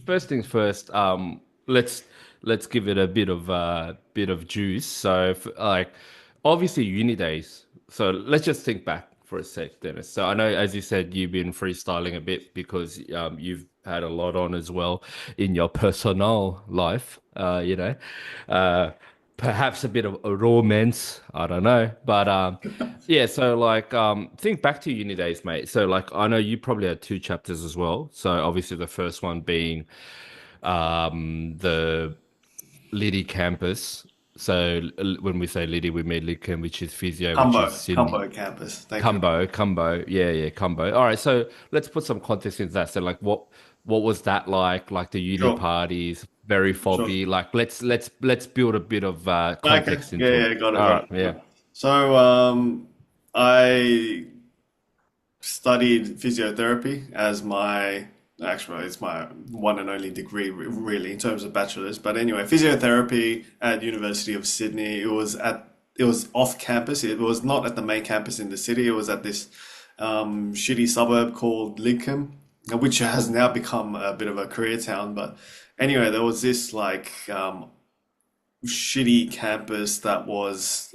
first things first. Let's let's give it a bit of juice. So, like, obviously, uni days. So let's just think back for a sec, Dennis. So I know, as you said, you've been freestyling a bit because you've had a lot on as well in your personal life. Uh, perhaps a bit of a romance. I don't know, but yeah. So like, think back to uni days, mate. So like, I know you probably had two chapters as well. So obviously, the first one being the Liddy campus. So when we say Liddy, we mean Lickim, which is physio, which is Sydney. Combo campus. Thank you. Combo. Yeah, yeah, combo. All right, so let's put some context into that. So like what was that like? Like the uni Sure, parties, very sure. fobby. Like let's build a bit of Okay. context Yeah, into it. yeah, got it, All got right, it, got yeah. it. So, I studied physiotherapy as my, actually, it's my one and only degree, really, in terms of bachelor's. But anyway, physiotherapy at University of Sydney. It was off campus. It was not at the main campus in the city. It was at this shitty suburb called Lickim, which has now become a bit of a career town. But anyway, there was this like shitty campus that was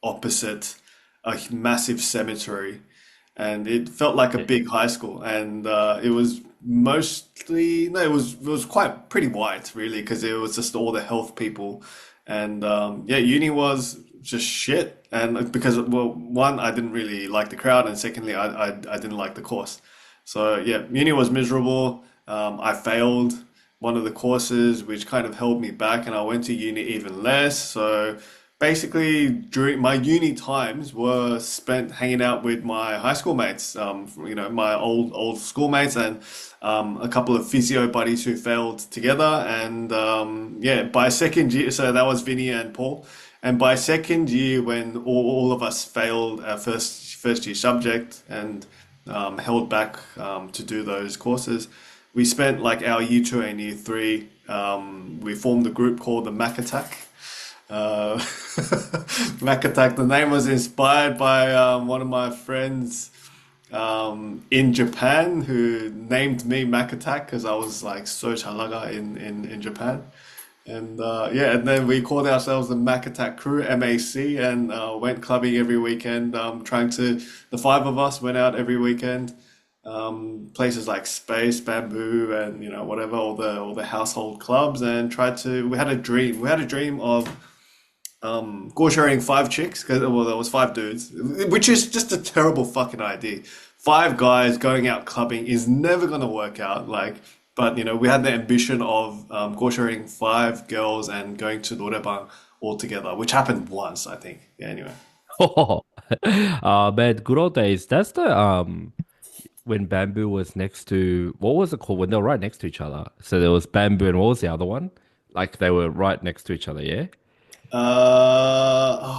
opposite a massive cemetery, and it felt like a Yeah. big high school. And it was mostly no, it was quite pretty white, really, because it was just all the health people. And yeah, uni was just shit. And because, well, one, I didn't really like the crowd, and secondly, I didn't like the course. So yeah, uni was miserable. I failed one of the courses, which kind of held me back, and I went to uni even less. So basically, during my uni times were spent hanging out with my high school mates, my old schoolmates, and a couple of physio buddies who failed together. And yeah, by second year, so that was Vinny and Paul. And by second year, when all of us failed our first year subject and held back to do those courses, we spent like our year two and year three. We formed a group called the Mac Attack. Mac Attack. The name was inspired by one of my friends in Japan who named me Mac Attack because I was like so chalaga in Japan. And yeah, and then we called ourselves the Mac Attack Crew, MAC, and went clubbing every weekend. The five of us went out every weekend. Places like Space, Bamboo, and whatever, all the household clubs, and tried to. We had a dream. We had a dream of sharing five chicks, because well, there was five dudes, which is just a terrible fucking idea. Five guys going out clubbing is never gonna work out. Like, but we had the ambition of sharing five girls and going to Norebang all together, which happened once, I think. Yeah, anyway. Oh, man, good old days. That's the when Bamboo was next to what was it called when they were right next to each other. So there was Bamboo and what was the other one? Like they were right next to each other, yeah.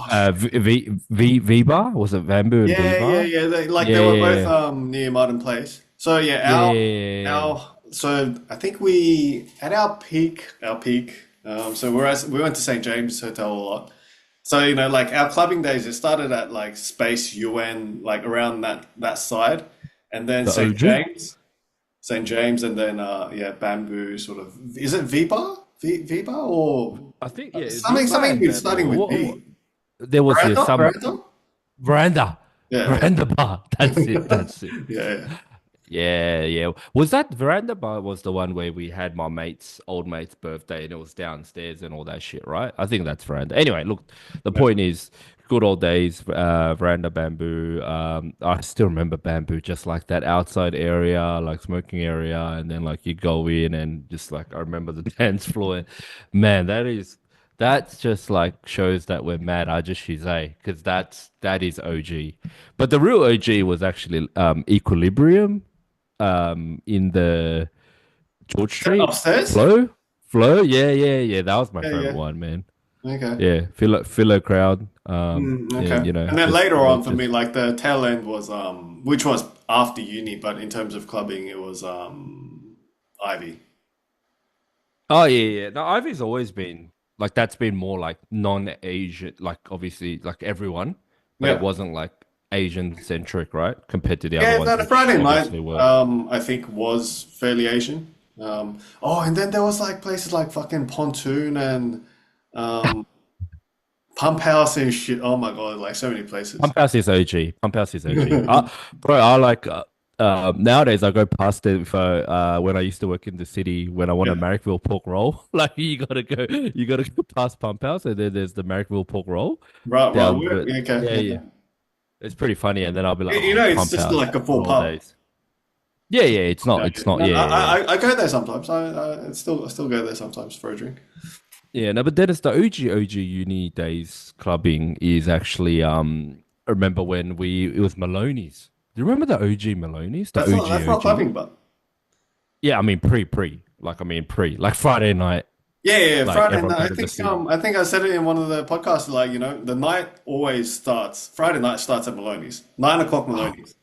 Shit. V Bar was it Bamboo and V Yeah, yeah, Bar? yeah. Like Yeah, they were both yeah, near Martin Place. So yeah, yeah, yeah, yeah. so I think we at our peak. So we went to St James Hotel a lot. So like our clubbing days, it started at like Space UN, like around that side, and then The OG. St James, and then yeah, Bamboo sort of. Is it V Bar? V Bar or I think yeah, V Bar something and with Bamboo. starting with B? There was yeah, some Veranda? veranda, Yeah, yeah, veranda bar. That's it. That's it. yeah, yeah. Yeah, yeah. Was that veranda bar was the one where we had my old mate's birthday and it was downstairs and all that shit, right? I think that's veranda. Anyway, look, the Yeah. point is good old days, veranda bamboo. I still remember bamboo just like that outside area, like smoking area, and then like you go in and just like I remember the dance floor and man, that's just like shows that we're mad Ajahshis, eh? Because that is OG. But the real OG was actually Equilibrium in the George Street. Upstairs? Flow, yeah, yeah, yeah. That was my Yeah, favorite yeah. one, man. Okay. Yeah, filler crowd. And Okay. And then just later yeah, on for me, just like the tail end was which was after uni, but in terms of clubbing, it was Ivy. oh yeah, yeah. No, Ivy's always been like that's been more like non-Asian, like obviously like everyone, but it Yeah. wasn't like Asian centric, right? Compared to the other Yeah, ones, no, the which Friday night obviously were. I think was fairly Asian. Oh, and then there was like places like fucking Pontoon and um, Pump House and shit. Oh my God, like so many places. Pump House is OG. Pump House is OG. Bro, I like nowadays I go past it if when I used to work in the city when I want a Yeah. Marrickville pork roll. Like you gotta go past Pump House and then there's the Marrickville pork roll Right, right. down but Yeah, okay. yeah, yeah. Yeah. It's pretty funny and then I'll be like, You oh, know, it's Pump just House, like a full good old pub. days. Yeah, yeah, Yeah, it's yeah. not, No, yeah, yeah, yeah. I go there sometimes. I still go there sometimes for a drink. Yeah, no, but then it's the OG uni days clubbing is actually I remember when we it was Maloney's. Do you remember the OG Maloney's? The That's not OG. clubbing, but Yeah, I mean pre, like Friday night, yeah, yeah, yeah, like Friday everyone night. go to the city. I think I said it in one of the podcasts. Like, the night always starts. Friday night starts at Maloney's, 9 o'clock Oh, Maloney's.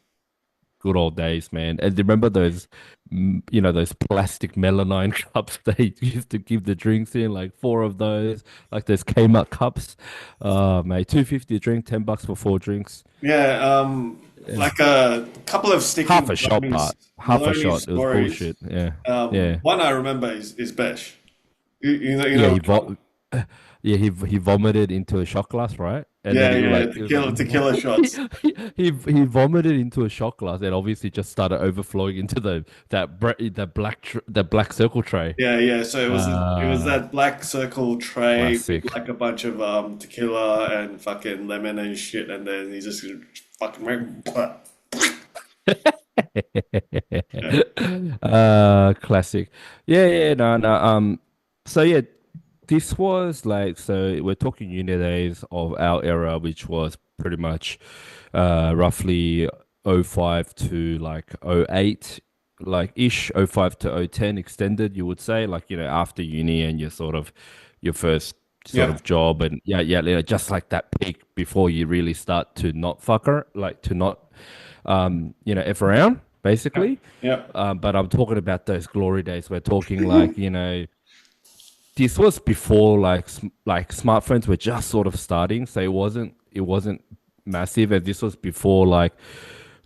good old days, man. And remember those, you know, those plastic melamine cups they used to give the drinks in, like four of those, like those Kmart cups. Mate, 250 a drink, $10 for four drinks. Yeah, Yeah. like a couple of sticky Half a shot part, half a Maloney's shot. It was stories. bullshit. Yeah, yeah. One I remember is Besh. You Yeah, know which one? yeah, he vomited into a shot glass, right? And then Yeah, he yeah, like it was like tequila shots. he vomited into a shot glass and obviously just started overflowing into the black circle tray. Yeah, yeah. So it was Uh, that black circle tray with Classic. like a bunch of tequila and fucking lemon and shit, and then he just fucking yeah. Classic. Yeah, yeah, no, no. So yeah, this was like so we're talking uni days of our era, which was pretty much roughly '05 to like '08, like ish '05 to '10 extended, you would say, like, you know, after uni and your sort of your first sort Yeah, of job and yeah, yeah, you know, just like that peak before you really start to not fucker, like to not you know, F around, yeah, basically. yeah. But I'm talking about those glory days. We're talking like, you know, this was before like smartphones were just sort of starting, so it wasn't massive, and this was before like,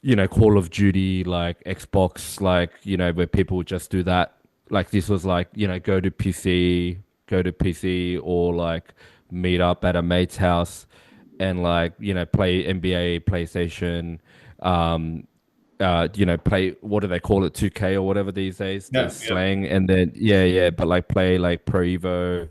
you know, Call of Duty, like Xbox, like, you know, where people would just do that. Like this was like, you know, go to PC or like meet up at a mate's house and like, you know, play NBA, PlayStation, um, you know, play what do they call it, 2K or whatever these days, the Yeah, yeah, slang, and then yeah, yeah, but like play like Pro Evo,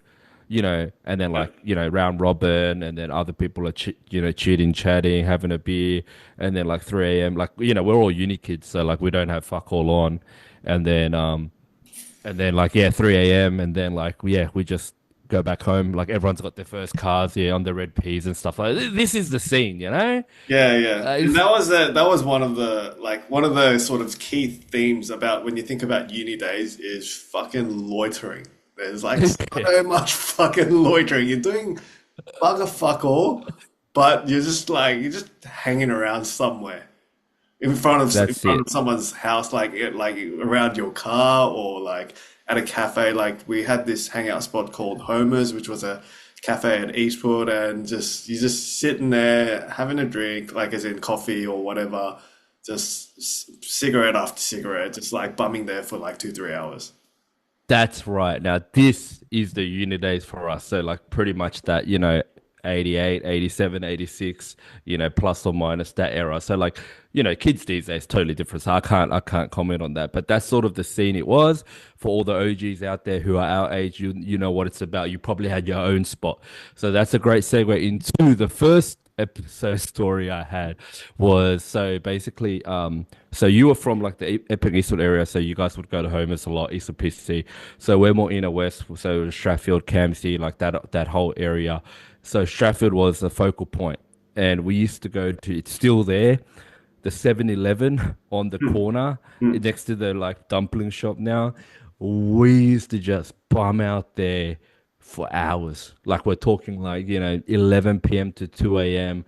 you know, and then yeah, like, you know, round robin, and then other people are you know, cheating, chatting, having a beer, and then like 3 a.m. like, you know, we're all uni kids, so like we don't have fuck all on, and then like yeah, 3 a.m. and then like yeah, we just go back home. Like everyone's got their first cars, yeah, on the red peas and stuff like this is the scene, you know? yeah, yeah. And It's, that was one of the sort of key themes about when you think about uni days is fucking loitering. There's like so much fucking loitering. You're doing bugger fuck all, but you're just hanging around somewhere. In that's front it. of someone's house, like around your car or like at a cafe. Like we had this hangout spot called Homer's, which was a cafe at Eastwood, and just you're just sitting there having a drink, like as in coffee or whatever, just cigarette after cigarette, just like bumming there for like 2, 3 hours. That's right. Now, this is the uni days for us. So, like, pretty much that, you know, 88, 87, 86, you know, plus or minus that era. So, like, you know, kids these days totally different. So I can't comment on that. But that's sort of the scene it was for all the OGs out there who are our age. You know what it's about. You probably had your own spot. So that's a great segue into the first episode story I had was so basically so you were from like the Epping Eastwood area, so you guys would go to Homer's a lot, Eastwood PCC. So we're more inner west, so Strathfield, Campsie, like that whole area. So Strathfield was the focal point, and we used to go to, it's still there, the 7-Eleven on the Hmm, corner hmm. next to the like dumpling shop now. We used to just bum out there for hours. Like we're talking like, you know, 11 p.m. to 2 a.m.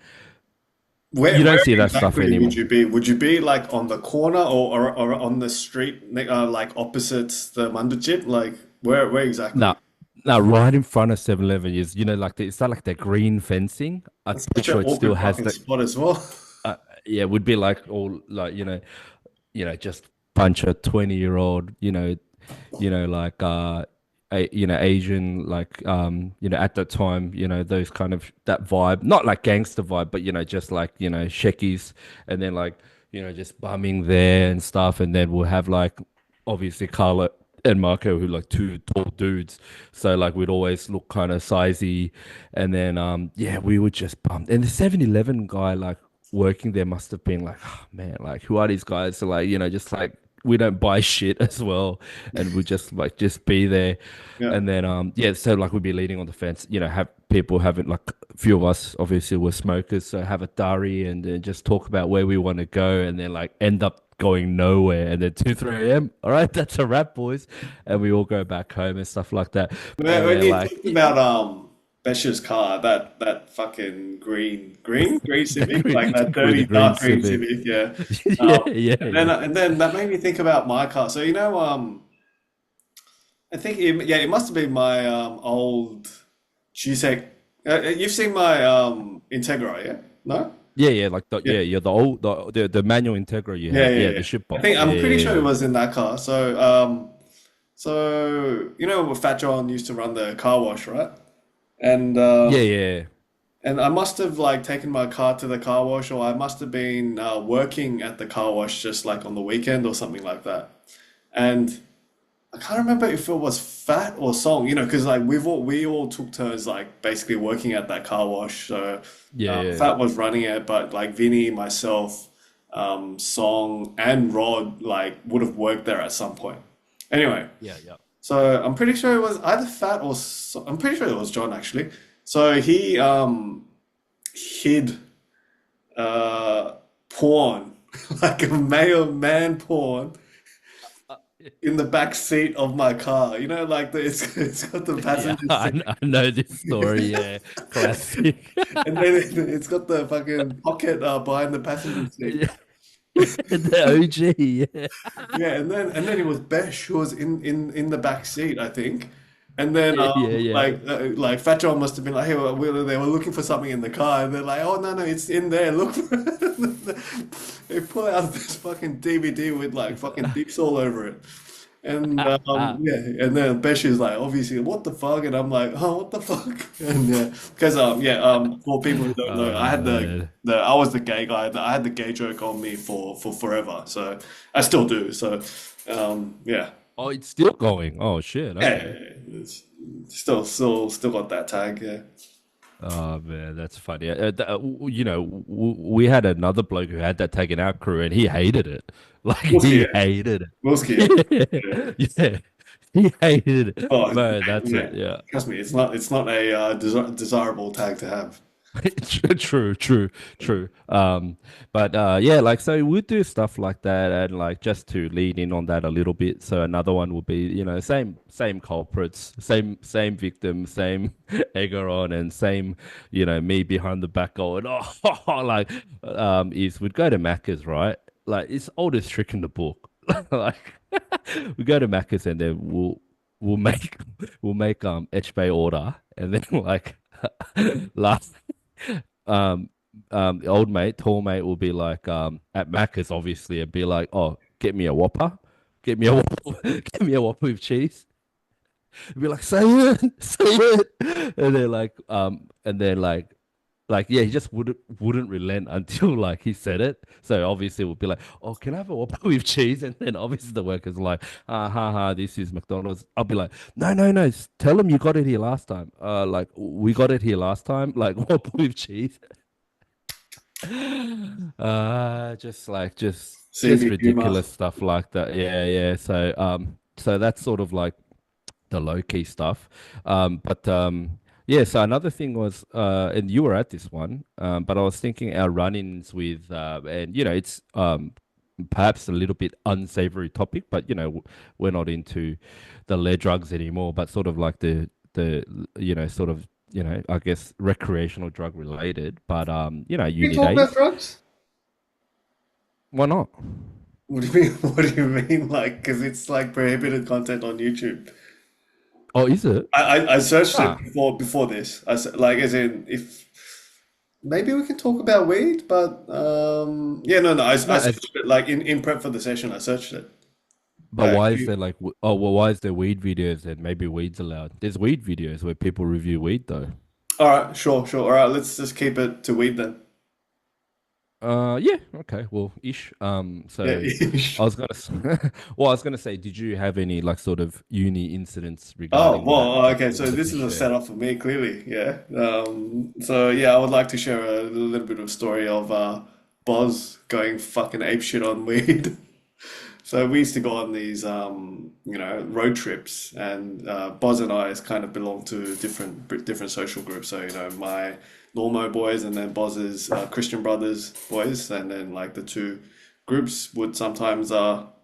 You don't Where see that stuff exactly would anymore. you be? Would you be like on the corner or on the street, like opposite the Mandujit? Like where exactly? No, no, right in front of 7-Eleven is, you know, like it's not like the green fencing. I'm That's pretty such an sure it still awkward has fucking the, spot as well. yeah, it would be like all like, you know, just bunch of 20-year-old, you know. like Asian, like at that time, those kind of that vibe, not like gangster vibe, but just like shekis, and then like just bumming there and stuff, and then we'll have like obviously Carla and Marco who like two tall dudes, so like we'd always look kind of sizey, and then yeah, we would just bum, and the 7-Eleven guy like working there must have been like, oh, man, like who are these guys? So like, just like we don't buy shit as well, and we just like just be there, Yeah. and then yeah, so like we'd be leaning on the fence, have people having like a few of us obviously were smokers, so have a dari and then just talk about where we want to go, and then like end up going nowhere, and then 2 3 a.m. All right, that's a wrap, boys, and we all go back home and stuff like that, When and when then you like think about Besha's car, that fucking green Civic, like that with the dirty green dark green civic. Civic, yeah. Yeah, yeah, yeah. And then that made me think about my car. So I think it must have been my old Jusek. You've seen my Integra, yeah? No? Yeah, yeah, like the Yeah. the old the manual Integra you Yeah, had, yeah, yeah, yeah. the ship I box, think yeah, I'm pretty yeah, sure it yeah, was in that car. So Fat John used to run the car wash, right? And yeah, yeah. and I must have like taken my car to the car wash, or I must have been working at the car wash just like on the weekend or something like that. And I can't remember if it was Fat or Song, because like we all took turns like basically working at that car wash. So Yeah, yeah, Fat was running it, but like Vinny, myself, Song, and Rod like would have worked there at some point. Anyway, yeah, yeah. so I'm pretty sure it was either Fat or I'm pretty sure it was John actually. So he hid uh porn, like a male man porn in the back seat of my car. Like it's got the Yeah, passenger seat, I know this story. Yeah, classic. and then it's got the fucking pocket behind the passenger seat. Yeah, the OG. Yeah, Yeah, and then it was Besh who was in the back seat, I think. And then yeah, yeah, yeah. like Fat John must have been like, hey, they were looking for something in the car, and they're like, oh no, it's in there. Look for it. They pull out this fucking DVD with like fucking dicks all over it. And yeah, and then Besh is like, obviously, what the fuck? And I'm like, oh, what the fuck? And yeah, because for people who don't know, I Oh had man. I was the gay guy. I had the gay joke on me for forever. So I still do. So yeah, Oh, it's still going. Oh shit. yeah, Okay. it's still got that tag. Yeah, Oh man, that's funny. We had another bloke who had that tag in our crew, and he hated it. Like Wilski, he yeah, hated Wilski, yeah. it. Yeah, he hated it. Oh, Man, that's yeah. it. Yeah. Trust me, it's not a desirable tag to have. True, true, true. But yeah, like so we'd do stuff like that, and like just to lean in on that a little bit. So another one would be, same culprits, same victim, same egger on, and same, me behind the back going, oh, like, is we'd go to Macca's, right? Like it's oldest trick in the book. Like we go to Macca's and then we'll make we'll make Bay order, and then like last um the old mate, tall mate will be like at Macca's obviously and be like, oh, get me a Whopper. Get me a Whopper, get me a Whopper with cheese. Be like, say it, say it. And then yeah, he just wouldn't relent until like he said it. So obviously we'll be like, oh, can I have a Whopper with cheese? And then obviously the worker's like, ha ha, this is McDonald's. I'll be like, no, no, no, tell them you got it here last time. Like we got it here last time, like Whopper with cheese. Just like just CV humor. ridiculous stuff like that. Yeah, yeah. So that's sort of like the low key stuff. But yeah, so another thing was, and you were at this one, but I was thinking our run-ins with, and it's perhaps a little bit unsavory topic, but we're not into the lead drugs anymore, but sort of like the sort of I guess recreational drug related, but We uni talk about days. drugs? Why not? What do you mean? What do you mean? Like, because it's like prohibited content on YouTube. Oh, is it? I searched it Ah, before this. Like as in if maybe we can talk about weed, but yeah, no, no. I no, searched it like in prep for the session. I searched it. But why is there like oh well why is there weed videos and maybe weed's allowed? There's weed videos where people review weed though. All right, sure, sure. All right, let's just keep it to weed then. Yeah, okay, well, ish. Yeah. So I was gonna, well, I was gonna say, did you have any like sort of uni incidents Oh, regarding that well, that okay. you So wanted this to is a share? setup for me, clearly. Yeah. So yeah, I would like to share a little bit of story of Boz going fucking ape shit on weed. So we used to go on these, road trips, and Boz and I kind of belong to different social groups. So my Normo boys, and then Boz's Christian Brothers boys, and then like the two groups would sometimes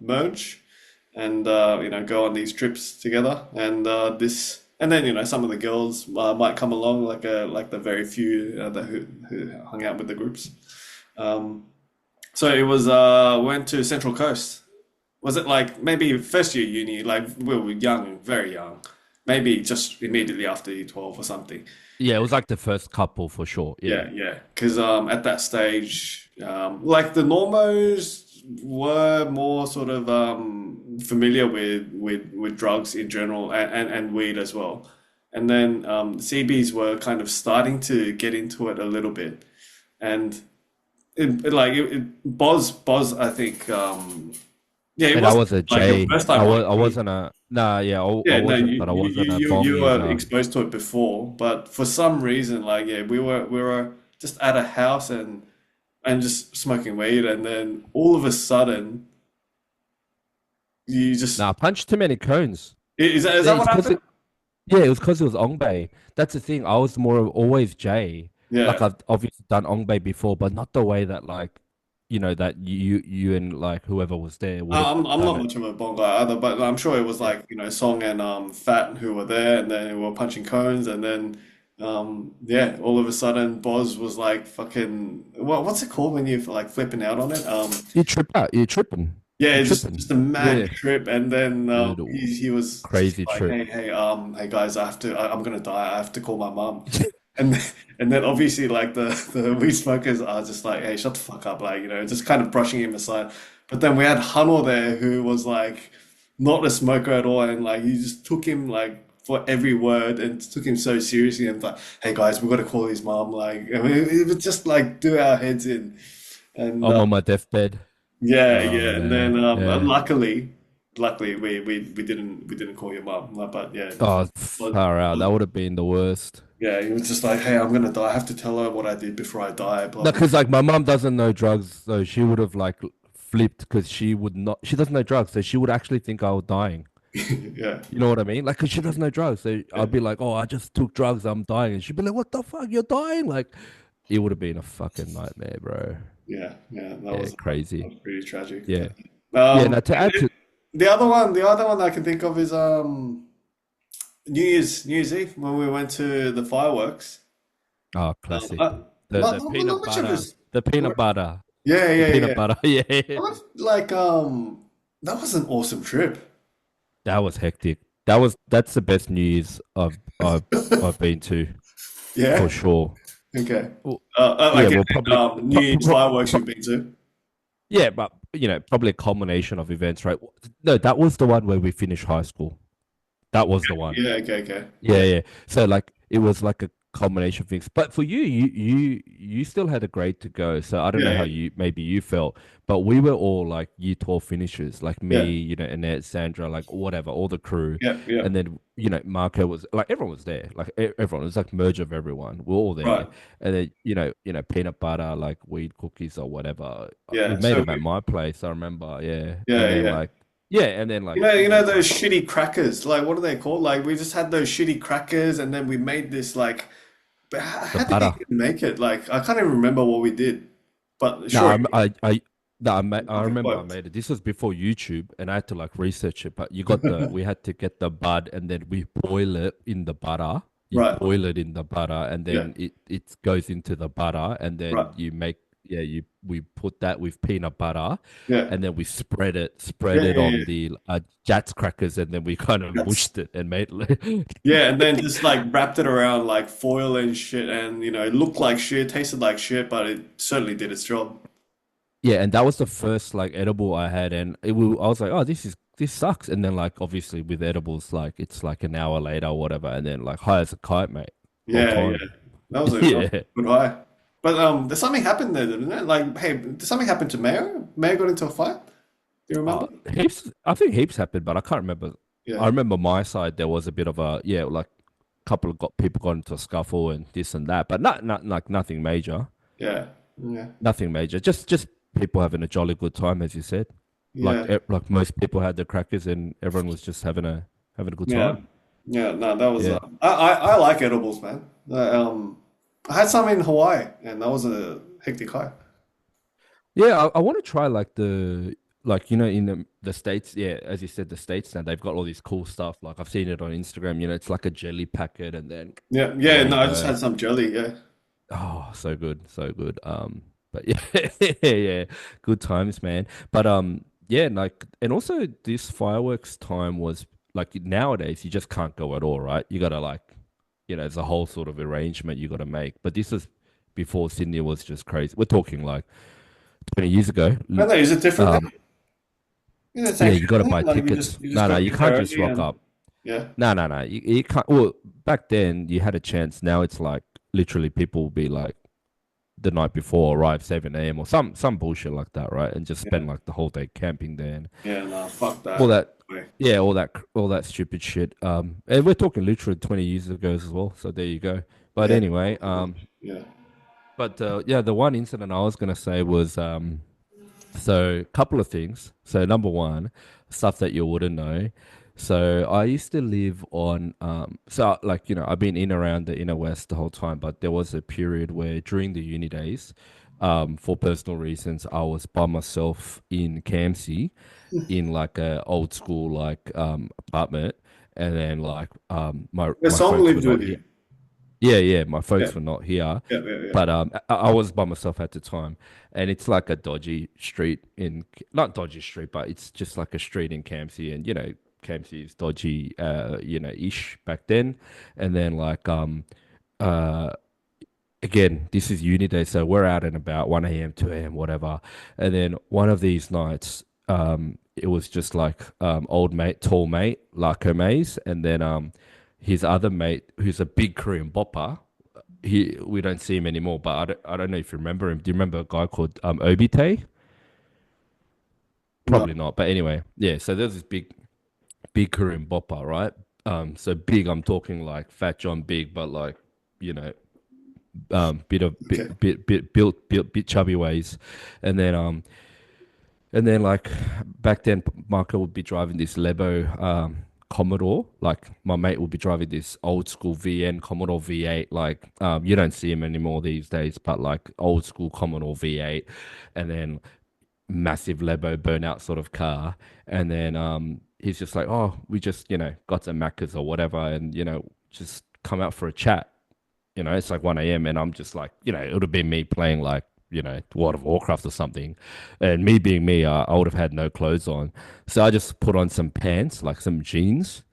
merge, and go on these trips together. And then some of the girls might come along, like the very few who hung out with the groups. Um, so it was went to Central Coast. Was it like maybe first year uni, like we were young, very young, maybe just immediately after year 12 or something. Yeah, it was like the first couple for sure. Yeah. Yeah, yeah. Because at that stage, like the normos were more sort of familiar with drugs in general, and weed as well. And then the CBs were kind of starting to get into it a little bit. And Boz, I think, yeah, it And I wasn't was a like your J. first time on I weed. wasn't a nah. Yeah, I Yeah, no, wasn't, but I wasn't a you bong were user. exposed to it before, but for some reason, like yeah, we were just at a house and just smoking weed, and then all of a sudden, you just Nah, I punched too many cones. is that It's what because happened? yeah, it was because it was Ong Bay. That's the thing. I was more of always J. Like Yeah. I've obviously done Ong Bay before, but not the way that like that you and like whoever was there would have I'm done not it. much of a bong guy either, but I'm sure it was Yeah. like, Song and Fat who were there, and then we were punching cones, and then yeah, all of a sudden Boz was like fucking what's it called when you're like flipping out on it? You trip out. You're tripping. Yeah, You're it's just tripping. a mad Yeah. trip, and then Little he was just crazy like, trip. hey guys, I'm gonna die. I have to call my mum, and and then obviously like the weed smokers are just like, hey, shut the fuck up, like just kind of brushing him aside. But then we had Hanor there who was like not a smoker at all, and like he just took him like for every word and took him so seriously, and like, hey guys, we got to call his mum. Like, I mean, it would just like do our heads in, and I'm on my deathbed. yeah, Oh yeah, and then man. Yeah. luckily we didn't call your mum, but yeah, Oh, but far out. That would have been the worst. yeah, he was just like, hey, I'm gonna die. I have to tell her what I did before I die. Blah No, blah. because like my mom doesn't know drugs, so she would have like flipped because she would not. She doesn't know drugs, so she would actually think I was dying. Yeah, You know what I mean? Like, cause she doesn't know drugs, so yeah, I'd be like, "Oh, I just took drugs, I'm dying," and she'd be like, "What the fuck? You're dying?" Like, it would have been a fucking nightmare, bro. yeah, yeah. That Yeah, was that crazy. was pretty tragic. Yeah, But yeah. Now to add to the other one I can think of is New Year's Eve when we went to the fireworks. classic, the Not peanut much of butter, this. the peanut butter, Yeah, the yeah, peanut yeah. butter. Yeah, Like that was an awesome trip. that was hectic. That's the best New Year's I've been to for Yeah. sure. Okay. Well, yeah, Like well, probably, New Year's fireworks you've been to. yeah, but probably a culmination of events, right? No, that was the one where we finished high school. That was the one. Yeah. Okay. Okay. Yeah, Yeah. yeah. So like it was like a combination of things. But for you, you still had a grade to go. So I don't know Yeah. how Yeah. you felt, but we were all like year 12 finishers, like me, Yeah. Annette, Sandra, like whatever, all the crew. Yeah. Yeah. And then, Marco was like everyone was there. Like everyone. It was like merge of everyone. We're all there. Right. And then, peanut butter, like weed cookies or whatever. We Yeah. made So them at my place, I remember. Yeah. And yeah. then Yeah. like yeah, and then like Those shitty crackers. Like, what are they called? Like, we just had those shitty crackers, and then we made this like. But the how did we butter. even make it? Like, I can't even remember what we did. But No, sure, no, I it remember I worked. made it. This was before YouTube, and I had to like research it. But we had to get the bud, and then we boil it in the butter. You Right. boil it in the butter, and Yeah. then it goes into the butter, and then Right. we put that with peanut butter, Yeah. and then we spread Yeah. it Yeah. on Yeah. the Jats crackers, and then we kind of That's mushed it and made Yeah, and then just like wrapped it around like foil and shit, and it looked like shit, tasted like shit, but it certainly did its job. Yeah, and that was the first like edible I had, and I was like, "Oh, this is this sucks. And then like obviously with edibles, like it's like an hour later or whatever, and then like high as a kite, mate, whole Yeah, yeah. time. That was Yeah. a good high. But there's something happened there, didn't it? Like, hey, did something happen to Mayo? Mayo got into a fight. Do you remember? Heaps. I think heaps happened, but I can't remember. I Yeah, remember my side. There was a bit of a yeah, like couple of got people got into a scuffle and this and that, but not like nothing major. yeah, yeah, Nothing major. Just people having a jolly good time, as you said. yeah, Like most people had their crackers and everyone was just having a good yeah, time. yeah. No, that was. Yeah. I like edibles, man. I had some in Hawaii, and that was a hectic high. Yeah, I want to try like like in the States, yeah, as you said, the States now they've got all this cool stuff. Like I've seen it on Instagram, it's like a jelly packet and then Yeah, yeah. away you No, I just go. had some jelly. Yeah, Oh, so good, so good. But yeah, yeah, good times, man. But yeah, like, and also this fireworks time was like nowadays you just can't go at all, right? You gotta like, there's a whole sort of arrangement you gotta make. But this is before Sydney was just crazy. We're talking like 20 years ago. I know. Is it different now? Um, Yeah, yeah, same you gotta thing. buy Like tickets. you just No, got no, to you be can't there just early rock and up. yeah, No, no, no. You can't. Well, back then you had a chance. Now it's like literally people will be like the night before arrive 7 a.m. or some bullshit like that, right? And just yeah, spend like the whole day camping there and yeah. No, fuck all that. that. Way. Yeah, all that stupid shit. And we're talking literally 20 years ago as well. So there you go. But Yeah. anyway, Oh my gosh. Yeah. but yeah, the one incident I was gonna say was so, couple of things. So, number one, stuff that you wouldn't know. So, I used to live on, like, I've been in around the inner west the whole time, but there was a period where during the uni days, for personal reasons, I was by myself in Campsie in like a old school, like, apartment. And then, like, The my song folks were lived with not here. you. Yeah, yeah, my Yeah, folks were not here, yeah, yeah, yeah. but I was by myself at the time, and it's like a dodgy street not dodgy street, but it's just like a street in Campsie, and Campsie is dodgy, ish back then, and then like uh, again, this is uni day, so we're out and about 1 a.m., 2 a.m., whatever, and then one of these nights, it was just like old mate, tall mate, Larko Mays, and then his other mate, who's a big Korean bopper. We don't see him anymore, but I don't know if you remember him. Do you remember a guy called Obite? No, Probably not, but anyway, yeah. So there's this big Korean bopper, right? So big, I'm talking like Fat John big, but like you know, bit of okay. built bit chubby ways, and then like back then, Marco would be driving this Lebo Commodore. Like my mate would be driving this old school VN Commodore V8. Like you don't see him anymore these days, but like old school Commodore V8, and then massive Lebo burnout sort of car. And then he's just like, oh, we just got some Maccas or whatever, and just come out for a chat. It's like 1 a.m. and I'm just like, it would have been me playing like, World of Warcraft or something. And me being me, I would have had no clothes on. So I just put on some pants, like some jeans.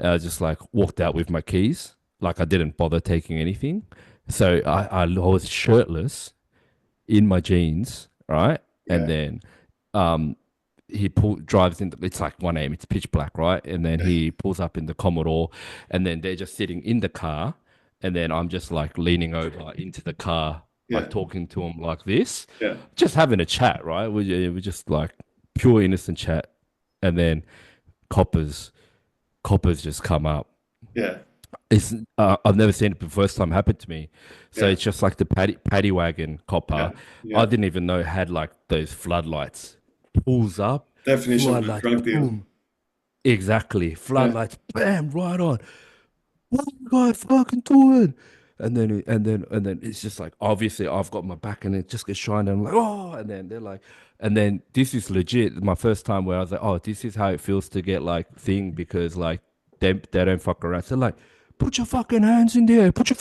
Just like walked out with my keys. Like I didn't bother taking anything. So I was shirtless in my jeans, right? And Yeah, then um, drives in. It's like 1 a.m. It's pitch black, right? And then yeah, he pulls up in the Commodore, and then they're just sitting in the car, and then I'm just like leaning over into the car, yeah, like talking to him like this, yeah, just having a chat, right? We just like pure innocent chat, and then coppers coppers just come up. yeah, It's I've never seen it before. First time happened to me. So yeah, it's just like the paddy wagon yeah, copper. I yeah. didn't even know it had like those floodlights. Pulls up, Definition of a floodlights, drug deal. boom. Exactly. Yeah, Floodlights, bam, right on. What are you guys fucking doing? And then it's just like obviously I've got my back and it just gets shined and I'm like, oh, and then they're like, and then this is legit my first time where I was like, oh, this is how it feels to get like thing because like they don't fuck around. So like, put your fucking hands in there, put your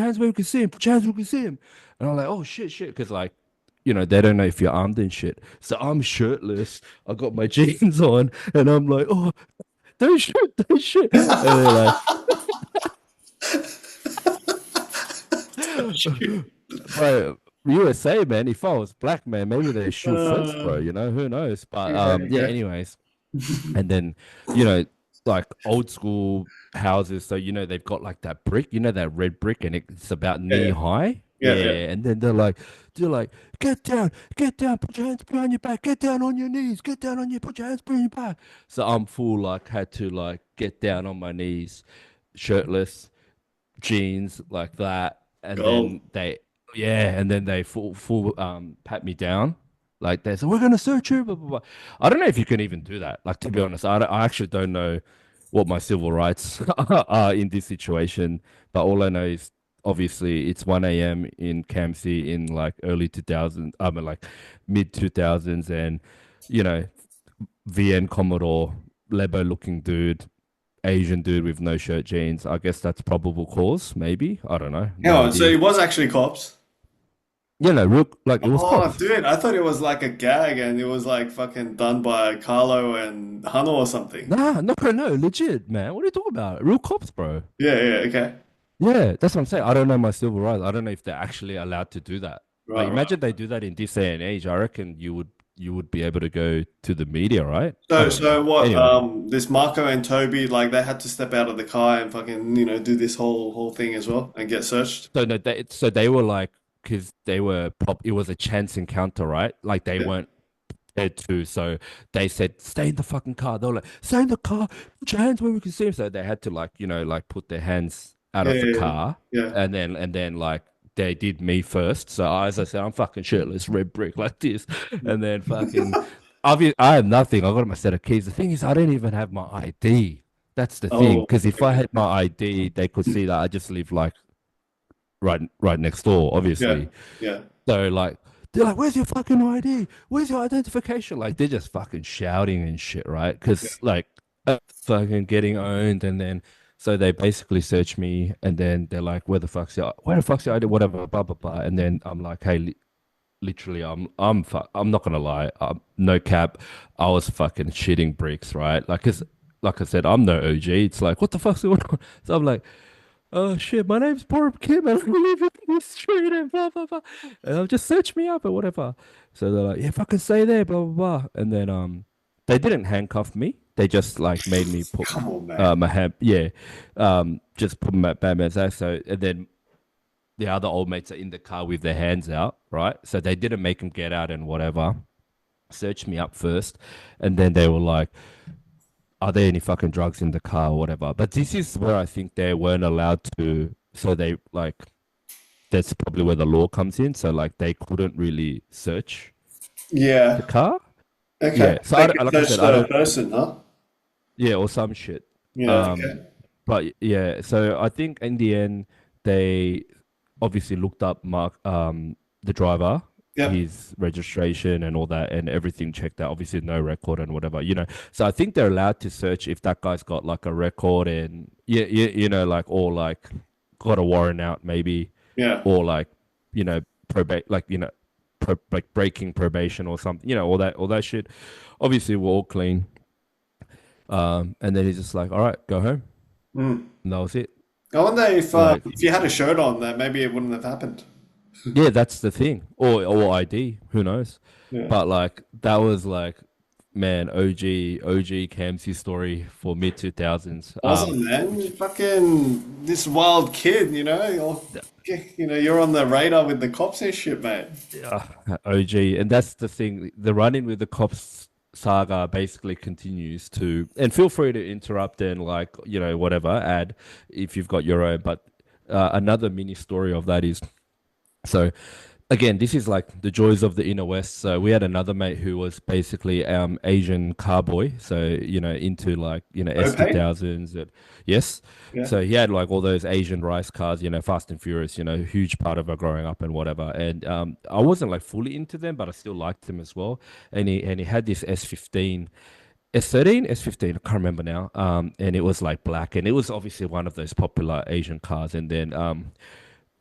hands where you can see him, put your hands where you can see him. And I'm like, oh shit, because like, they don't know if you're armed and shit. So I'm shirtless, I got my jeans on, and I'm like, oh, don't shoot, don't shoot. And they're like, bro, USA, man. If I was black, man, maybe they shoot first, uh, bro. Who knows? But yeah, yeah. yeah, Anyways, And then, you know, like old school houses. So, they've got like that brick, that red brick, and it's about Yeah, knee yeah, high. yeah, yeah. Yeah. And then they're like, get down, put your hands behind your back, get down on your knees, get down on your, put your hands behind your back. So I'm full, like, had to like get down on my knees, shirtless, jeans like that, and Gold. then they full pat me down. Like they said, we're gonna search you, blah, blah, blah. I don't know if you can even do that. Like to be honest, I actually don't know what my civil rights are in this situation. But all I know is obviously it's 1 a.m. in Campsie in like early 2000s, I mean like mid 2000s, and you know, VN Commodore, Lebo looking dude, Asian dude with no shirt, jeans. I guess that's probable cause, maybe. I don't know. Hang No on, so idea. it was actually cops? Real like it was Oh, cops. dude, I thought it was like a gag and it was like fucking done by Carlo and Hano or something. Nah, no, no, legit, man. What are you talking about? Real cops, bro. Yeah, yeah, okay. Yeah, that's what I'm saying. I don't know my civil rights. I don't know if they're actually allowed to do that. Like, Right, right. imagine they do that in this day and age. I reckon you would be able to go to the media, right? I So, don't know. so what, Anyway, this Marco and Toby, like they had to step out of the car and fucking, do this whole thing as well and get searched? so no, they were like, because they were it was a chance encounter, right? Like they Yeah. weren't prepared to. So they said, stay in the fucking car. They were like, stay in the car, put your hands where we can see him. So they had to like, like put their hands out Yeah, of the yeah, car. yeah. And then like they did me first. So as I said, I'm fucking shirtless, red brick like this. Yeah. And then fucking obviously I have nothing. I got my set of keys. The thing is I don't even have my ID. That's the thing. Oh, Because if I okay. had my ID, they could see that I just live like right next door, Yeah, obviously. yeah, So like they're like, "Where's your fucking ID? Where's your identification?" Like they're just fucking shouting and shit, right? yeah. Because like fucking getting owned, and then so they basically search me, and then they're like, where the fuck's your ID? Whatever, blah blah blah." And then I'm like, "Hey, literally, I'm not gonna lie, no cap, I was fucking shitting bricks, right? Like, cause like I said, I'm no OG. It's like, what the fuck's going on?" So I'm like, oh shit, my name's Bob Kim and I live in this street and blah blah blah. And just search me up or whatever. So they're like, yeah, fucking stay there, blah blah blah. And then they didn't handcuff me. They just like made me put Come on, man. my hand, yeah, just put my Batman's ass. So and then the other old mates are in the car with their hands out, right? So they didn't make them get out and whatever. Searched me up first, and then they were like, are there any fucking drugs in the car or whatever? But this is where I think they weren't allowed to. So they like, that's probably where the law comes in. So like, they couldn't really search the Yeah. car. Okay. Yeah. So They could like I search said, I the don't. person, huh? Yeah, or some shit. Yeah. Um, Okay. but yeah. So I think in the end, they obviously looked up the driver, Yep. his registration and all that, and everything checked out. Obviously, no record and whatever. So I think they're allowed to search if that guy's got like a record and like or like got a warrant out maybe, Yeah. or like probate like like breaking probation or something. All that shit. Obviously, we're all clean. And then he's just like, all right, go home. Mm. And that was it. I wonder Like, if you had a shirt on, that maybe it wouldn't have happened. yeah, that's the thing. Or ID, who knows? Yeah. But like that was like, man, OG Camsey story for mid 2000s. Awesome, man. Fucking this wild kid, you're on the radar with the cops and shit, mate. Yeah, OG, and that's the thing. The run-in with the cops saga basically continues to, and feel free to interrupt and like whatever add if you've got your own. But another mini story of that is so again, this is like the joys of the inner west. So we had another mate who was basically Asian carboy, so into like Okay. S2000s. Yes, Yeah. so he had like all those Asian rice cars, Fast and Furious, huge part of our growing up and whatever. And I wasn't like fully into them, but I still liked them as well. And he had this S15. S13, S15, I can't remember now. And it was like black, and it was obviously one of those popular Asian cars. And then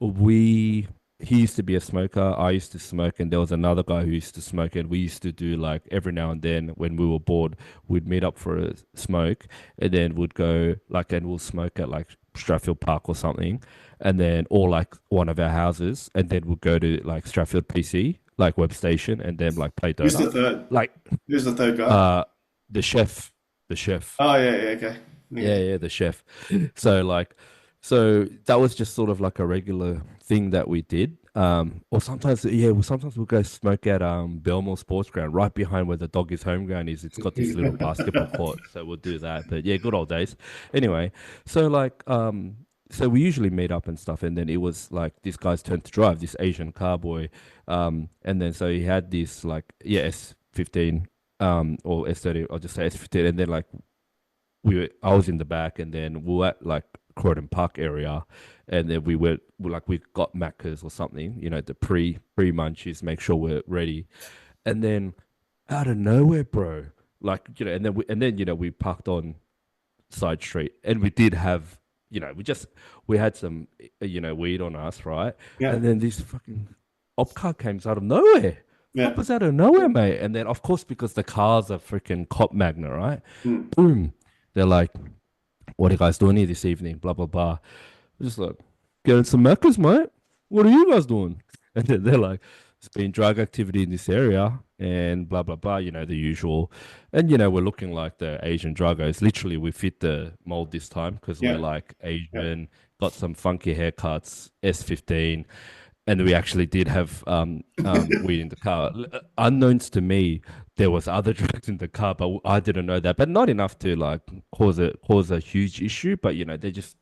we he used to be a smoker. I used to smoke, and there was another guy who used to smoke, and we used to do like every now and then when we were bored, we'd meet up for a smoke, and then we'd go like and we'll smoke at like Strathfield Park or something, and then or like one of our houses, and then we'd go to like Strathfield PC, like Web Station, and then like play Who's the Dota, third? like Who's the third guy? uh the chef, the chef. Oh yeah, yeah, okay. Yeah, Okay. yeah, the chef. So like, so that was just sort of like a regular thing that we did. Or sometimes, yeah, well, sometimes we'll go smoke at Belmore Sports Ground, right behind where the doggies home ground is. It's got this little basketball court, so we'll do that. But yeah, good old days. Anyway, so like, so we usually meet up and stuff, and then it was like this guy's turn to drive, this Asian cowboy, and then so he had this like, yeah, S15, or S30, I'll just say S15, and then like I was in the back, and then we were at like Croydon Park area, and then we got Macca's or something, the pre munchies, make sure we're ready, and then out of nowhere, bro, like and then we parked on side street, and we did have we had some weed on us, right, Yeah, and then this fucking op car came out of nowhere. yeah. Poppers out of nowhere, mate. And then, of course, because the car's a freaking cop magna, right? Mm. Boom. They're like, what are you guys doing here this evening? Blah, blah, blah. I'm just like, getting some Macca's, mate. What are you guys doing? And then they're like, there's been drug activity in this area and blah, blah, blah, the usual. And, we're looking like the Asian druggos. Literally, we fit the mold this time because we're Yeah, like yeah. Asian, got some funky haircuts, S15. And we actually did have weed in the car. Unknowns to me, there was other drugs in the car, but I didn't know that. But not enough to like cause a huge issue. But they just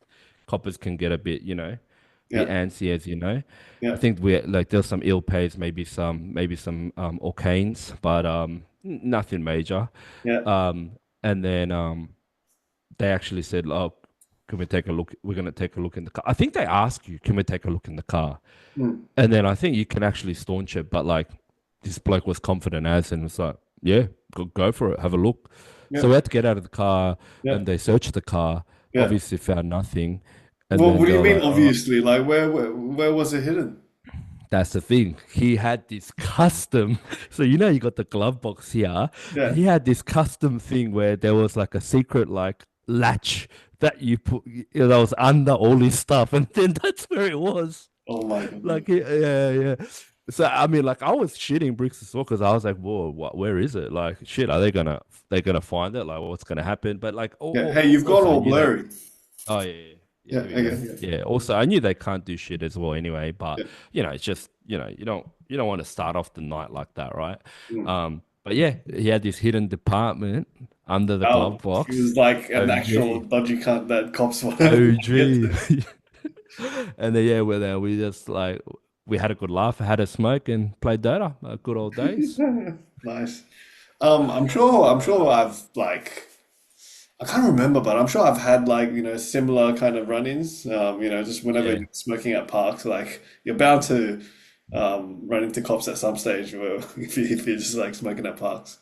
coppers can get a bit bit Yeah, antsy, as you know. I yeah, think we like there's some ill pays, maybe some okanes, but nothing major. yeah. And then they actually said, "Oh, can we take a look? We're gonna take a look in the car." I think they ask you, "Can we take a look in the car?" Mm. And then I think you can actually staunch it, but like this bloke was confident as and was like, yeah, go for it, have a look. Yeah, So we had to get out of the car yeah, and they searched the car, yeah. obviously found nothing. And Well, then what do they you were mean, like, oh, obviously? Like, where was it hidden? that's the thing. He had this custom. So, you got the glove box here. Yeah. He had this custom thing where there was like a secret, like, latch that you put, that was under all his stuff. And then that's where it was. Oh my goodness. Like, yeah, yeah. So I mean, like, I was shitting bricks as well because I was like, "Whoa, where is it? Like, shit, are they gonna find it? Like, what's gonna happen?" But like, Yeah. Hey, you've gone also I all knew they. blurry. Oh yeah, yeah, yeah. Yeah. Here we Okay. go. Yeah. Yeah. Also, I knew they can't do shit as well anyway. But Yeah. it's just you don't want to start off the night like that, right? Mm. But yeah, he had this hidden department under the glove Oh, he box. was like an actual OG, dodgy cunt that cops wanted to get OG. to. And then yeah, we're there. We just like we had a good laugh, had a smoke, and played Dota. Good old days. Nice. I'm sure I've like, I can't remember, but I'm sure I've had like, similar kind of run-ins. Just whenever Yeah. you're smoking at parks, like you're bound to run into cops at some stage where if you're just like smoking at parks.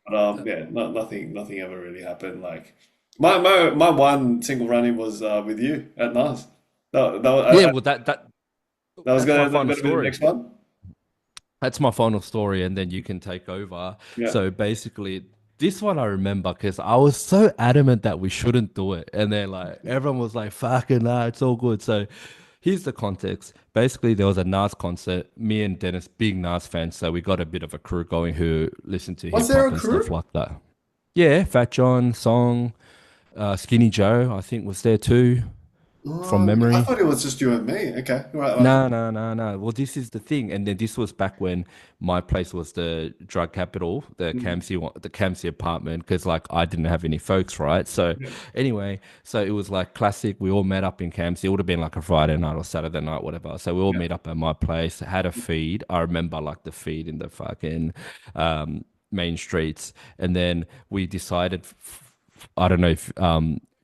But yeah, nothing ever really happened. Like my one single run-in was with you at NAS. Yeah, well That was that's my gonna final gonna be the story. next one. That's my final story, and then you can take over. Yeah. So basically, this one I remember because I was so adamant that we shouldn't do it, and then like everyone was like, "Fucking nah, it's all good." So here's the context. Basically, there was a Nas concert. Me and Dennis, big Nas fans, so we got a bit of a crew going who listened to Was hip there hop a and stuff crew? like that. Yeah, Fat John, Song, Skinny Joe, I think was there too, from I memory. thought it was just you and me. Okay, right. No, no, no, no. Well, this is the thing, and then this was back when my place was the drug capital, the Mm, Campsie one, the Campsie apartment, because like I didn't have any folks, right? So yeah, anyway, so it was like classic. We all met up in Campsie. It would have been like a Friday night or Saturday night, whatever. So we all yeah, meet up at my place. Had a feed. I remember like the feed in the fucking main streets, and then we decided. I don't know if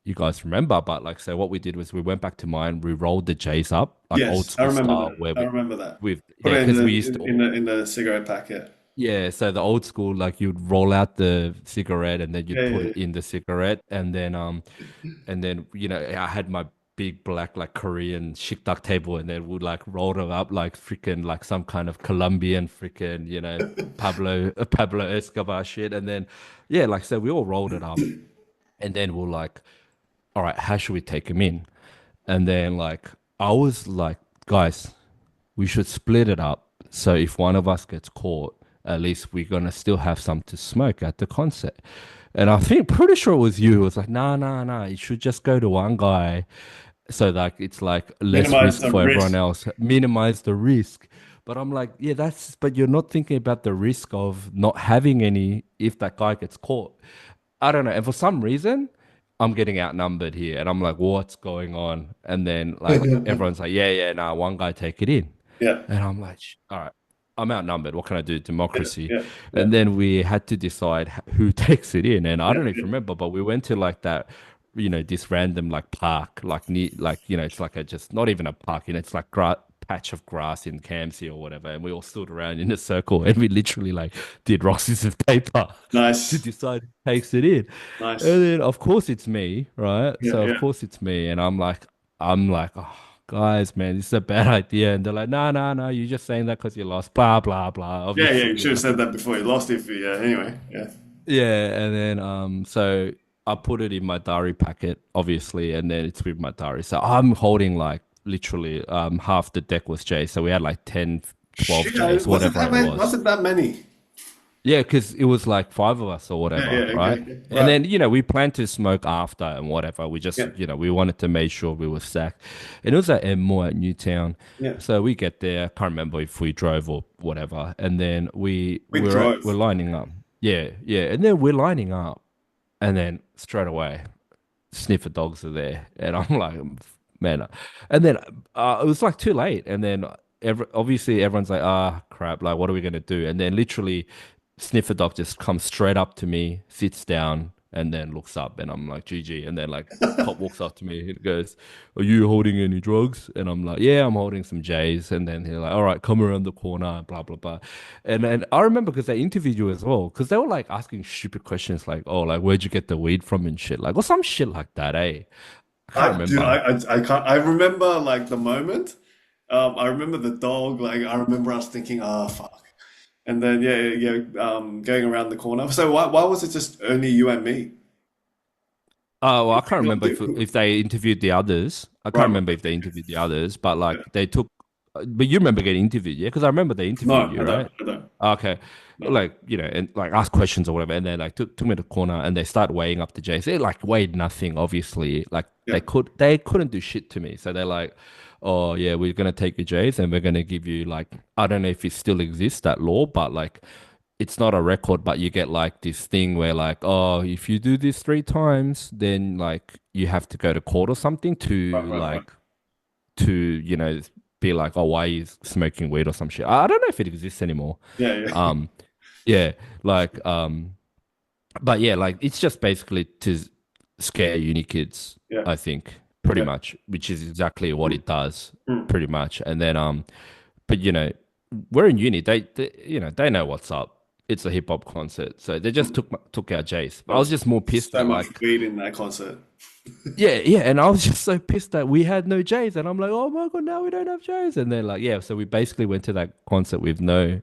you guys remember, but like, so what we did was we went back to mine, we rolled the J's up, like old yes, I school remember style, that. where I remember that. Put yeah, it in because the we used to, in the cigarette packet. yeah, so the old school, like you'd roll out the cigarette and then Yeah, you'd put yeah, it in the cigarette, and then I had my big black like Korean shik duck table, and then would like roll it up like freaking like some kind of Colombian freaking Pablo Escobar shit, and then yeah, like so we all rolled it up, and then we're like, all right, how should we take him in? And then like I was like, guys, we should split it up. So if one of us gets caught, at least we're gonna still have some to smoke at the concert. And I think pretty sure it was you. It was like, nah, nah, nah. You should just go to one guy. So like it's like less Minimize risk the for everyone risk. else, minimize the risk. But I'm like, yeah, but you're not thinking about the risk of not having any if that guy gets caught. I don't know. And for some reason, I'm getting outnumbered here. And I'm like, what's going on? And then like everyone's like, yeah, yeah, nah, one guy take it in. Yeah, And I'm like, all right, I'm outnumbered. What can I do? yeah, Democracy. yeah, yeah, And then we had to decide who takes it in. And I yeah, don't even yeah. remember, but we went to like that, this random like park, like near, like, it's like a just not even a park, it's like patch of grass in Campsie or whatever. And we all stood around in a circle and we literally like did rock, scissors, paper to Nice, decide who takes it in. nice. And then of course it's me, right? Yeah, So of yeah, course it's me. And I'm like, oh, guys, man, this is a bad idea. And they're like, no, no, no, you're just saying that because you lost, blah, blah, blah. yeah, yeah. You Obviously, should have like, said that before you lost it. Yeah. Anyway, yeah. yeah. And then, so I put it in my diary packet, obviously, and then it's with my diary. So I'm holding like literally, half the deck was J's. So we had like 10, 12 Shit, J's, was it whatever that it many? Was was. it that many? Yeah, because it was like five of us or Yeah, whatever, yeah. Okay, right? okay. And Right. then, we planned to smoke after and whatever. We just, Yeah, we wanted to make sure we were sacked. And it was at Enmore at Newtown. yeah. So we get there. Can't remember if we drove or whatever. And then We we're drove. lining up. Yeah, yeah. And then we're lining up. And then straight away, sniffer dogs are there. And I'm like, man. And then it was like too late. And then obviously everyone's like, crap, like, what are we going to do? And then literally, sniffer dog just comes straight up to me, sits down, and then looks up. And I'm like, GG. And then, like, cop walks up to me and goes, are you holding any drugs? And I'm like, yeah, I'm holding some J's. And then he's like, all right, come around the corner, blah, blah, blah. And then I remember because they interviewed you as well, because they were like asking stupid questions like, oh, like, where'd you get the weed from and shit? Like, or some shit like that, eh? I can't Dude, remember. I can't. I remember like the moment. I remember the dog. Like, I remember us thinking, "Ah, fuck." And then yeah, yeah, yeah, going around the corner. So why was it just only you and me? Oh, well, I can't Not remember you. if they interviewed the others. I can't Right, remember right. if they interviewed the others, but Yeah. like they took. But you remember getting interviewed, yeah? Because I remember they interviewed No, you, I don't. right? I don't. Okay, No. like and like asked questions or whatever, and then like took me to the corner and they start weighing up the J's. They like weighed nothing, obviously. Like Yeah. they couldn't do shit to me. So they're like, oh yeah, we're gonna take your J's and we're gonna give you like, I don't know if it still exists that law, but like it's not a record, but you get like this thing where like, oh, if you do this three times, then like you have to go to court or something Right, right, right. to be like, oh, why are you smoking weed or some shit. I don't know if it exists anymore. Yeah, yeah, Um, yeah, like but yeah, like it's just basically to scare uni kids, yeah, I think, pretty yeah. much, which is exactly what Mm, it does, mm. pretty much. And then but we're in uni. They know what's up. It's a hip hop concert, so they just took our Jace. But There I was was just more pissed so that much like, weed in that concert. yeah, yeah, and I was just so pissed that we had no Jays, and I'm like, oh my god, now we don't have Jays, and then like, yeah, so we basically went to that concert with no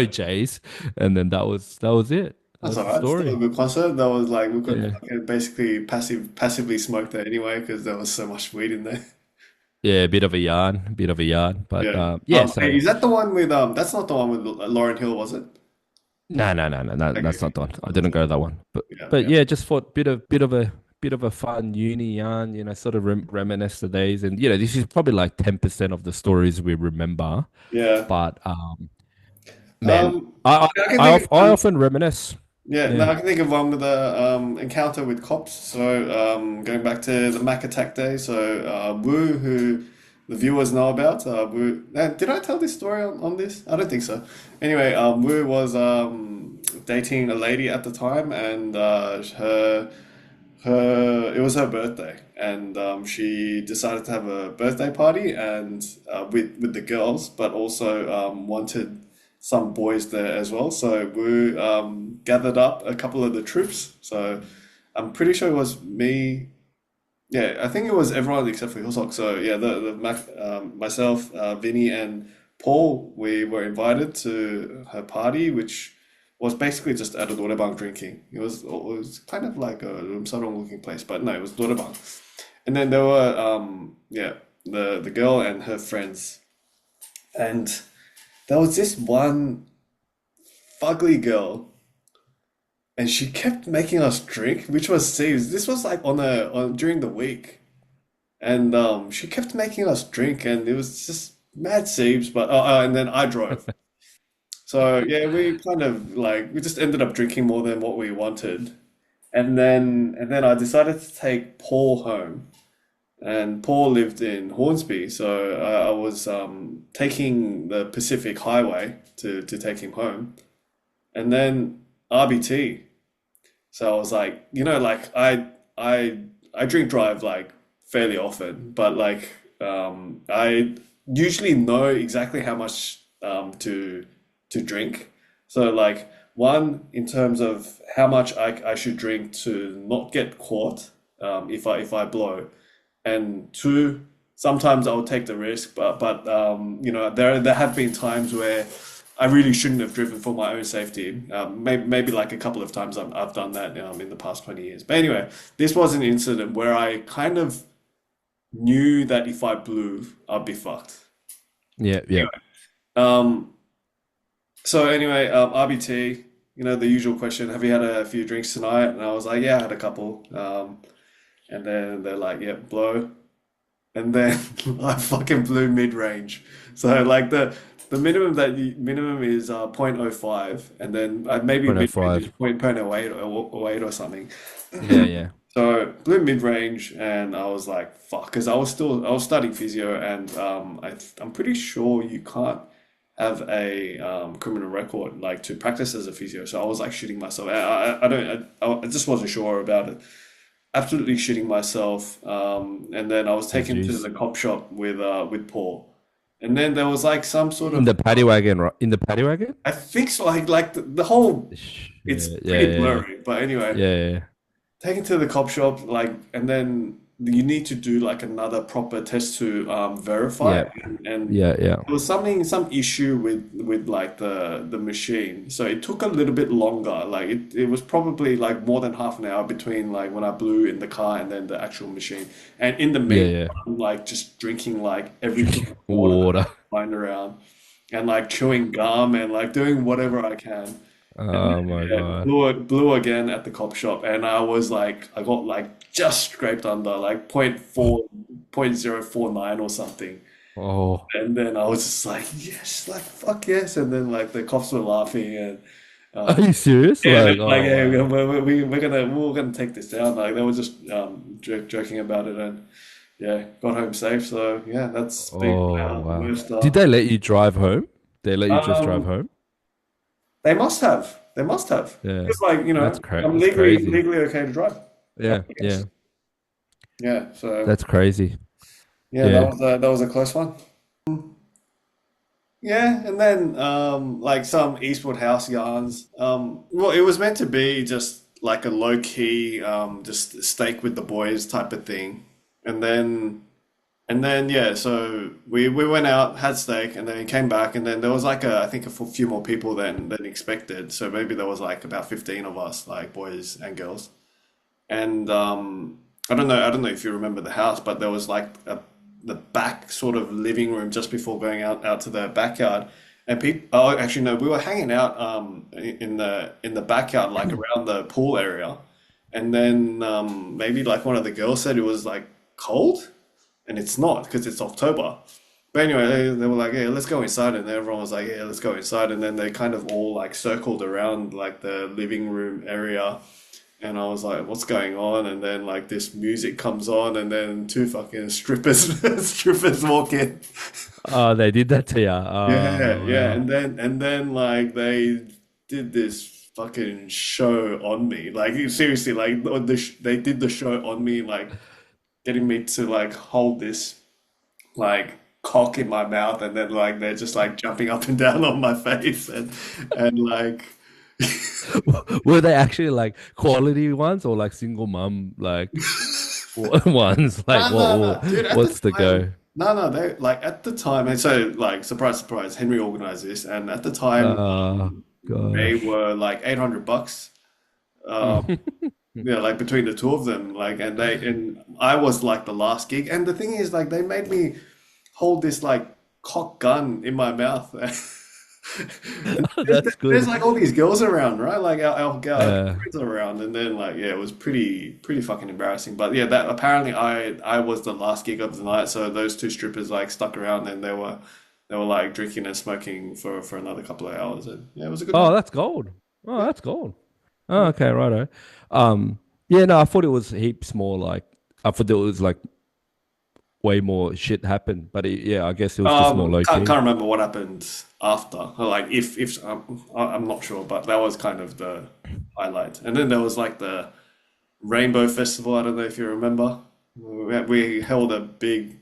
Jays, and then that was it. That That's was all the right. Still a story. good concert. That was like we could Yeah, basically passively smoke there anyway because there was so much weed in there. yeah, a bit of a yarn, but Yeah. yeah. Hey, So is that the one with That's not the one with Lauren Hill, was it? no, no, no, no, no, Okay, that's okay. not the one. I didn't go to that one, Yeah, but yeah, yeah, just for bit of a fun uni yarn, sort of reminisce the days, and this is probably like 10% of the stories we remember, yeah. but man, I I can I, think of I one. often reminisce. Yeah, no, Yeah. I can think of one with a encounter with cops. So going back to the Mac Attack day. So Wu, who the viewers know about, Wu. Did I tell this story on this? I don't think so. Anyway, Wu was dating a lady at the time, and her it was her birthday, and she decided to have a birthday party and with the girls, but also wanted some boys there as well. So we gathered up a couple of the troops. So I'm pretty sure it was me. Yeah, I think it was everyone except for Hillsock. So yeah, myself, Vinny, and Paul, we were invited to her party, which was basically just at a Norebang drinking. It was kind of like a room sarong looking place, but no, it was Norebang. And then there were yeah, the girl and her friends, and there was this one fugly girl and she kept making us drink, which was serious. This was like on during the week, and she kept making us drink, and it was just mad seems. But and then I drove, so yeah, we kind of like we just ended up drinking more than what we wanted, and then I decided to take Paul home, and Paul lived in Hornsby, so I was taking the Pacific Highway to take him home, and then RBT. So I was like, like I drink drive like fairly often, but like I usually know exactly how much to drink. So like one in terms of how much I should drink to not get caught if I blow, and two, sometimes I'll take the risk, but there have been times where I really shouldn't have driven for my own safety. Maybe like a couple of times I've done that in the past 20 years. But anyway, this was an incident where I kind of knew that if I blew, I'd be fucked. Yeah, yeah. Um, so anyway, RBT, the usual question, have you had a few drinks tonight? And I was like, yeah, I had a couple. And then they're like, yeah, blow. And then I fucking blew mid-range. So like the minimum is zero point zero 0.05, and then maybe mid-range is 105. point oh 0.08 or 08 or something. Yeah, yeah. So blew mid-range, and I was like, fuck, because I was studying physio, and I'm pretty sure you can't have a criminal record like to practice as a physio. So I was like shitting myself. I don't I just wasn't sure about it. Absolutely shitting myself. And then I was Oh, taken to jeez. the cop shop with Paul. And then there was like some sort In of the paddy wagon, right? In the paddy wagon? I think so like the whole it's Shit. Yeah, pretty yeah, blurry, but anyway, yeah, yeah, taken to the cop shop, like, and then you need to do like another proper test to verify, yeah, and yeah, yeah, there was some issue with like the machine, so it took a little bit longer. Like it was probably like more than half an hour between like when I blew in the car and then the actual machine. And in the yeah, meantime, yeah. I'm like just drinking like every Drinking drop of water that I water. can find around, and like chewing gum and like doing whatever I can. And then, Oh my yeah, God. blew again at the cop shop, and I was like, I got like just scraped under, like point zero four nine or something. Oh, And then I was just like, yes, like fuck yes. And then like the cops were laughing, and are um, you serious? yeah, they're Like, like, oh hey, wow. we're gonna take this down. Like they were just joking about it, and yeah, got home safe. So yeah, that's been Oh my wow. worst. Did they let you drive home? They let you just drive Um, home? they must have. They must have. Yeah. It's like, I'm That's legally crazy. legally okay to drive. Yeah, I yeah. guess. Yeah. So That's crazy. yeah, Yeah. that was a close one. Yeah, and then like some Eastwood house yarns. Well, it was meant to be just like a low key just steak with the boys type of thing. And then yeah, so we went out, had steak, and then we came back, and then there was like I think a few more people than expected. So maybe there was like about 15 of us, like boys and girls. And I don't know if you remember the house, but there was like the back sort of living room just before going out to the backyard. And people, oh, actually no, we were hanging out in the backyard, like around the pool area. And then maybe like one of the girls said it was like cold, and it's not because it's October. But anyway, they were like, "Yeah, let's go inside," and everyone was like, "Yeah, let's go inside." And then they kind of all like circled around like the living room area, and I was like, "What's going on?" And then like this music comes on, and then two fucking strippers strippers walk in. Oh, they did that to you. Yeah, Oh yeah, wow. and then like they did this fucking show on me. Like seriously, like they did the show on me, like getting me to like hold this like cock in my mouth, and then like they're just like jumping up and down on my face, and like Were they actually like quality ones or like single mum like ones? Like no, no, no, dude. At the what's the time, go? no, no, they like at the time, and so like surprise, surprise, Henry organized this, and at the time, Oh they gosh. were like $800. Um, yeah, like between the two of them, like, and I was like the last gig, and the thing is, like, they made me hold this like cock gun in my mouth. And That's there's good. like all these girls around, right? Like our Uh, friends are around, and then like yeah, it was pretty fucking embarrassing. But yeah, that apparently I was the last gig of the night, so those two strippers like stuck around, and they were like drinking and smoking for another couple of hours, and yeah, it was a good oh, night. that's gold. Oh, Yeah. that's gold. Oh, okay, righto. Um, yeah, no, I thought it was heaps more like I thought there was like way more shit happened, but yeah, I guess it was just more low Can't key. remember what happened after. Like if I'm not sure, but that was kind of the highlight. And then there was like the Rainbow Festival. I don't know if you remember. We held a big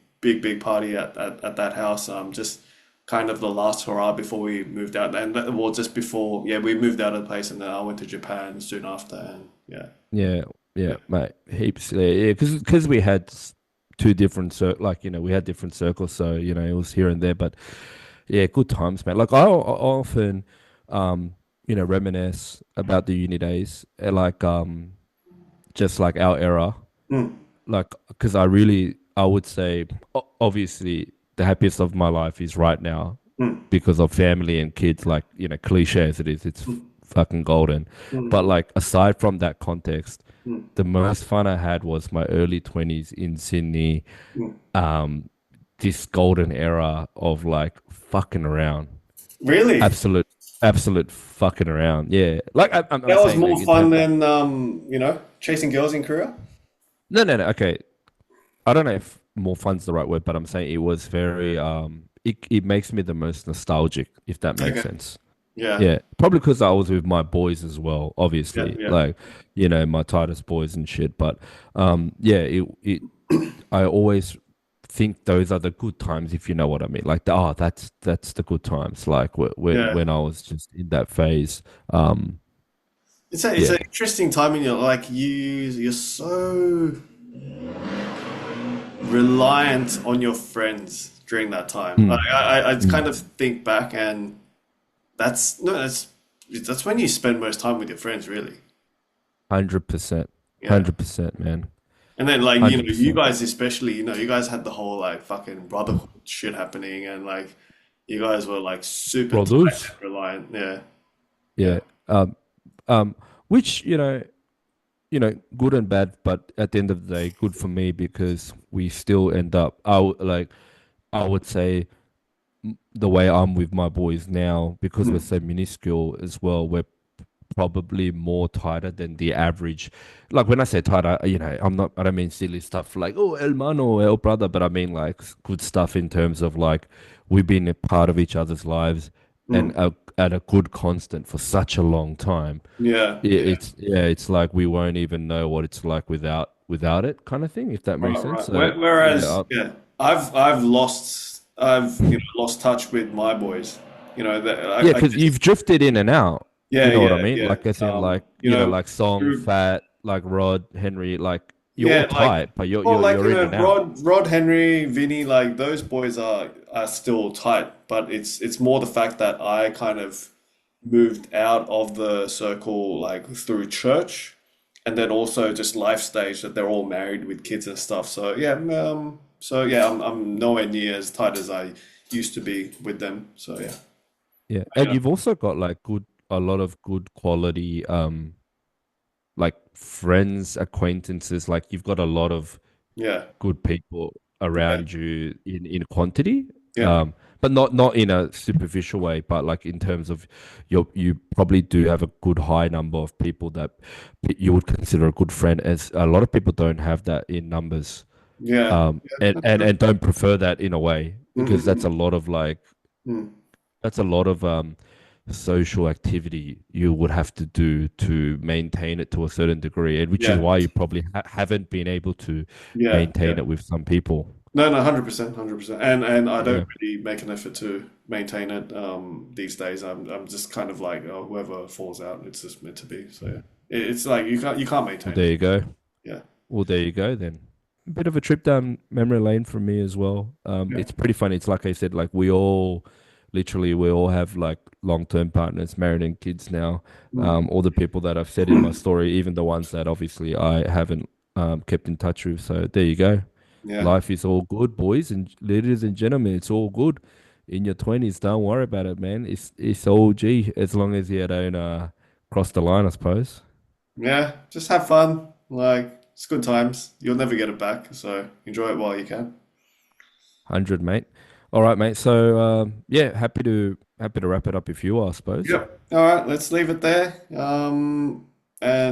party at that house. Just kind of the last hurrah before we moved out, and well, just before, yeah, we moved out of the place, and then I went to Japan soon after, and yeah, Yeah, yeah, yeah. mate, heaps. Yeah, because we had two different like we had different circles, so it was here and there, but yeah, good times, man. Like I often, reminisce about the uni days, like just like our era, Mm, like because I would say obviously the happiest of my life is right now mm, because of family and kids, like cliche as it is, it's mm, fucking golden. But mm, like aside from that context, mm, the most fun I had was my early 20s in Sydney. mm. Um, this golden era of like fucking around, Really? absolute, absolute fucking around. Yeah, like I'm That was saying, more like in fun terms of than chasing girls in Korea. no. Okay, I don't know if more fun's the right word, but I'm saying it was very it makes me the most nostalgic, if that makes Okay. sense. Yeah. Yeah, probably because I was with my boys as well, Yeah. obviously, Yeah. like my tightest boys and shit. But yeah, it I always think those are the good times, if you know what I mean. Like, that's the good times. Like Yeah. when I was just in that phase. Um, It's yeah. an interesting time in your like you're so reliant on your friends during that time. Mm, I kind mm. of think back, and that's no that's when you spend most time with your friends, really. 100%, Yeah. 100%, man, And then like, 100%. you guys especially, you guys had the whole like fucking brotherhood shit happening, and like you guys were like super tight Brothers. and reliant. Yeah. Yeah. Yeah. Um, um, which good and bad, but at the end of the day, good for me because we still end up. I would say the way I'm with my boys now, because we're Mm, so minuscule as well, we're probably more tighter than the average. Like when I say tighter, I don't mean silly stuff like, oh, el mano, el brother, but I mean like good stuff in terms of like we've been a part of each other's lives and mm. at a good constant for such a long time. Yeah. Yeah. It's like we won't even know what it's like without it kind of thing, if that makes Right, sense. right. So yeah, Whereas, yeah, I've lost touch with my boys. That yeah, I because guess. you've drifted in and out. You Yeah, know what I yeah, mean? yeah. Like as in like You know, like Song, through Fat, like Rod, Henry, like you're all yeah, like tight, but well, like you're in and out. Rod Henry, Vinny, like those boys are still tight, but it's more the fact that I kind of moved out of the circle like through church, and then also just life stage that they're all married with kids and stuff. So yeah, I'm nowhere near as tight as I used to be with them. So yeah, Yeah, and yeah, you've also got like a lot of good quality like friends, acquaintances. Like you've got a lot of yeah, good people yeah, around you in quantity, yeah, but not in a superficial way, but like in terms of you probably do have a good high number of people that you would consider a good friend, as a lot of people don't have that in numbers, yeah, yeah. That's true. and don't prefer that in a way because Mm-hmm. Mm. that's a lot of social activity you would have to do to maintain it to a certain degree, and which is Yeah, why you probably haven't been able to yeah, maintain yeah. it with some people. No, no, 100%, 100%. And I don't Yeah. really make an effort to maintain it these days. I'm just kind of like, oh, whoever falls out, it's just meant to be. So yeah. It's like you can't Well, maintain there it. you go. Yeah. Well, there you go then. A bit of a trip down memory lane for me as well. Yeah. It's pretty funny. It's like I said, like we all have like long-term partners, married and kids now. Mm. All the people that I've said in my story, even the ones that obviously I haven't kept in touch with. So there you go. Yeah. Life is all good, boys and ladies and gentlemen. It's all good. in your 20s, don't worry about it, man. It's all G as long as you don't cross the line, I suppose. Yeah, just have fun. Like, it's good times. You'll never get it back, so enjoy it while you can. 100, mate. All right, mate. So yeah, happy to wrap it up if you are, I suppose. Yep. All right, let's leave it there. And